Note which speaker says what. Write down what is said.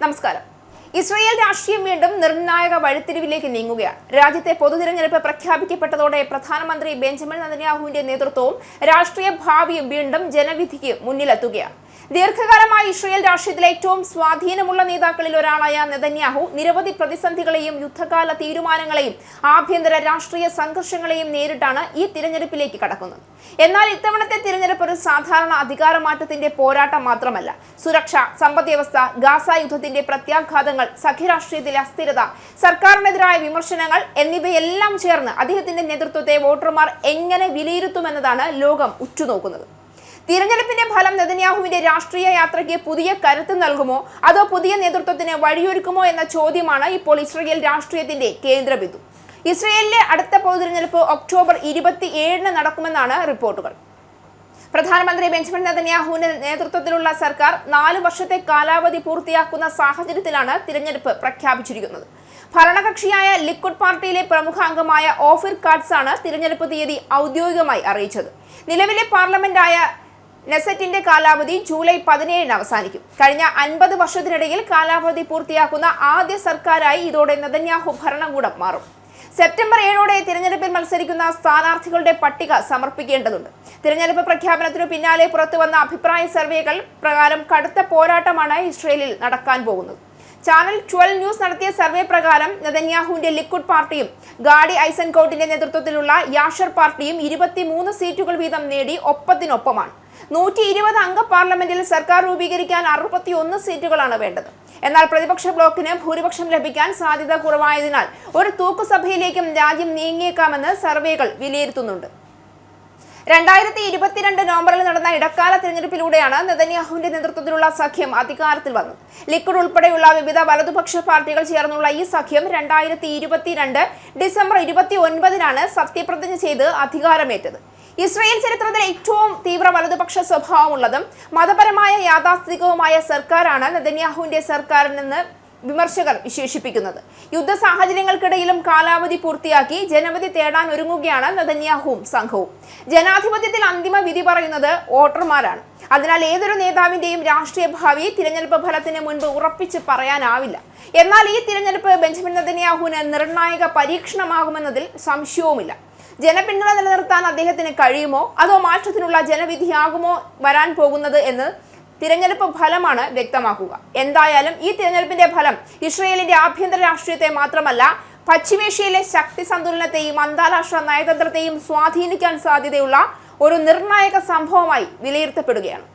Speaker 1: നമസ്കാരം. ഇസ്രായേൽ രാഷ്ട്രീയം വീണ്ടും നിർണായക വഴിത്തിരിവിലേക്ക് നീങ്ങുകയാണ്. രാജ്യത്തെ പൊതുതിരഞ്ഞെടുപ്പ് പ്രഖ്യാപിക്കപ്പെട്ടതോടെ പ്രധാനമന്ത്രി ബെഞ്ചമിൻ നെതന്യാഹുവിന്റെ നേതൃത്വവും രാഷ്ട്രീയ ഭാവിയും വീണ്ടും ജനവിധിക്ക് മുന്നിലെത്തുകയാണ്. ദീർഘകാലമായി ഇസ്രായേൽ രാഷ്ട്രീയത്തിലെ ഏറ്റവും സ്വാധീനമുള്ള നേതാക്കളിൽ ഒരാളായ നെതന്യാഹു നിരവധി പ്രതിസന്ധികളെയും യുദ്ധകാല തീരുമാനങ്ങളെയും ആഭ്യന്തര രാഷ്ട്രീയ സംഘർഷങ്ങളെയും നേരിട്ടാണ് ഈ തിരഞ്ഞെടുപ്പിലേക്ക് കടക്കുന്നത്. എന്നാൽ ഇത്തവണത്തെ തിരഞ്ഞെടുപ്പ് ഒരു സാധാരണ അധികാരമാറ്റത്തിന്റെ പോരാട്ടം മാത്രമല്ല. സുരക്ഷ, സമ്പദ്വ്യവസ്ഥ, ഗാസ യുദ്ധത്തിന്റെ പ്രത്യാഘാതങ്ങൾ, സഖ്യരാഷ്ട്രീയത്തിലെ അസ്ഥിരത, സർക്കാരിനെതിരായ വിമർശനങ്ങൾ എന്നിവയെല്ലാം ചേർന്ന് അദ്ദേഹത്തിന്റെ നേതൃത്വത്തെ വോട്ടർമാർ എങ്ങനെ വിലയിരുത്തുമെന്നതാണ് ലോകം ഉറ്റുനോക്കുന്നത്. തിരഞ്ഞെടുപ്പിന്റെ ഫലം നെതന്യാഹുവിന്റെ രാഷ്ട്രീയ യാത്രയ്ക്ക് പുതിയ കരുത്ത് നൽകുമോ അതോ പുതിയ നേതൃത്വത്തിന് വഴിയൊരുക്കുമോ എന്ന ചോദ്യമാണ് ഇപ്പോൾ ഇസ്രായേൽ രാഷ്ട്രീയത്തിന്റെ കേന്ദ്രബിന്ദു. ഇസ്രായേലിലെ അടുത്ത പൊതുതിരഞ്ഞെടുപ്പ് ഒക്ടോബർ 27 നടക്കുമെന്നാണ് റിപ്പോർട്ടുകൾ. പ്രധാനമന്ത്രി ബെഞ്ചമിൻ നെതന്യാഹുവിന്റെ നേതൃത്വത്തിലുള്ള സർക്കാർ 4 വർഷത്തെ കാലാവധി പൂർത്തിയാക്കുന്ന സാഹചര്യത്തിലാണ് തിരഞ്ഞെടുപ്പ് പ്രഖ്യാപിച്ചിരിക്കുന്നത്. ഭരണകക്ഷിയായ ലിക്വിഡ് പാർട്ടിയിലെ പ്രമുഖ അംഗമായ ഓഫിർ കാട്സ് ആണ് തിരഞ്ഞെടുപ്പ് തീയതി ഔദ്യോഗികമായി അറിയിച്ചത്. നിലവിലെ പാർലമെന്റായ നെസറ്റിന്റെ കാലാവധി ജൂലൈ 17 അവസാനിക്കും. കഴിഞ്ഞ 50 വർഷത്തിനിടയിൽ കാലാവധി പൂർത്തിയാക്കുന്ന ആദ്യ സർക്കാരായി ഇതോടെ നെതന്യാഹു ഭരണകൂടം മാറും. സെപ്റ്റംബർ 7 തിരഞ്ഞെടുപ്പിൽ മത്സരിക്കുന്ന സ്ഥാനാർത്ഥികളുടെ പട്ടിക സമർപ്പിക്കേണ്ടതുണ്ട്. തിരഞ്ഞെടുപ്പ് പ്രഖ്യാപനത്തിനു പിന്നാലെ പുറത്തുവന്ന അഭിപ്രായ സർവേകൾ പ്രകാരം കടുത്ത പോരാട്ടമാണ് ഇസ്രായേലിൽ നടക്കാൻ പോകുന്നത്. ചാനൽ 12 ന്യൂസ് നടത്തിയ സർവേ പ്രകാരം നെതന്യാഹുവിന്റെ ലിക്വിഡ് പാർട്ടിയും ഗാഡി ഐസൻകോട്ടിന്റെ നേതൃത്വത്തിലുള്ള യാഷർ പാർട്ടിയും 23 സീറ്റുകൾ വീതം നേടി ഒപ്പത്തിനൊപ്പമാണ്. 120 അംഗ പാർലമെന്റിൽ സർക്കാർ രൂപീകരിക്കാൻ 61 സീറ്റുകളാണ് വേണ്ടത്. എന്നാൽ പ്രതിപക്ഷ ബ്ലോക്കിന് ഭൂരിപക്ഷം ലഭിക്കാൻ സാധ്യത കുറവായതിനാൽ ഒരു തൂക്കുസഭയിലേക്കും രാജ്യം നീങ്ങിയേക്കാമെന്ന് സർവേകൾ വിലയിരുത്തുന്നുണ്ട്. 2022 നവംബറിൽ നടന്ന ഇടക്കാല തിരഞ്ഞെടുപ്പിലൂടെയാണ് നെതന്യാഹുവിന്റെ നേതൃത്വത്തിലുള്ള സഖ്യം അധികാരത്തിൽ വന്നത്. ലിക്വിഡ് ഉൾപ്പെടെയുള്ള വിവിധ വലതുപക്ഷ പാർട്ടികൾ ചേർന്നുള്ള ഈ സഖ്യം 2022 ഡിസംബർ 29 സത്യപ്രതിജ്ഞ ചെയ്ത് അധികാരമേറ്റത്. ഇസ്രായേൽ ചരിത്രത്തിലെ ഏറ്റവും തീവ്ര വലതുപക്ഷ സ്വഭാവമുള്ളതും മതപരമായ യാഥാസ്ഥിതികവുമായ സർക്കാരാണ് നെതന്യാഹുവിന്റെ സർക്കാരിനെന്ന് വിമർശകർ വിശേഷിപ്പിക്കുന്നത്. യുദ്ധ സാഹചര്യങ്ങൾക്കിടയിലും കാലാവധി പൂർത്തിയാക്കി ജനവിധി തേടാൻ ഒരുങ്ങുകയാണ് നെതന്യാഹുവും സംഘവും. ജനാധിപത്യത്തിൽ അന്തിമ വിധി പറയുന്നത് വോട്ടർമാരാണ്. അതിനാൽ ഏതൊരു നേതാവിന്റെയും രാഷ്ട്രീയ ഭാവി തിരഞ്ഞെടുപ്പ് ഫലത്തിന് മുൻപ് ഉറപ്പിച്ച് പറയാനാവില്ല. എന്നാൽ ഈ തിരഞ്ഞെടുപ്പ് ബെഞ്ചമിൻ നെതന്യാഹുവിന് നിർണായക പരീക്ഷണമാകുമെന്നതിൽ സംശയവുമില്ല. ജനപിന്തുണ നിലനിർത്താൻ അദ്ദേഹത്തിന് കഴിയുമോ അതോ മാറ്റത്തിനുള്ള ജനവിധിയാകുമോ വരാൻ പോകുന്നത് എന്ന് തിരഞ്ഞെടുപ്പ് ഫലമാണ് വ്യക്തമാക്കുക. എന്തായാലും ഈ തിരഞ്ഞെടുപ്പിന്റെ ഫലം ഇസ്രായേലിന്റെ ആഭ്യന്തര രാഷ്ട്രീയത്തെ മാത്രമല്ല പശ്ചിമേഷ്യയിലെ ശക്തി സന്തുലനത്തെയും അന്താരാഷ്ട്ര നയതന്ത്രത്തെയും സ്വാധീനിക്കാൻ സാധ്യതയുള്ള ഒരു നിർണായക സംഭവമായി വിലയിരുത്തപ്പെടുകയാണ്.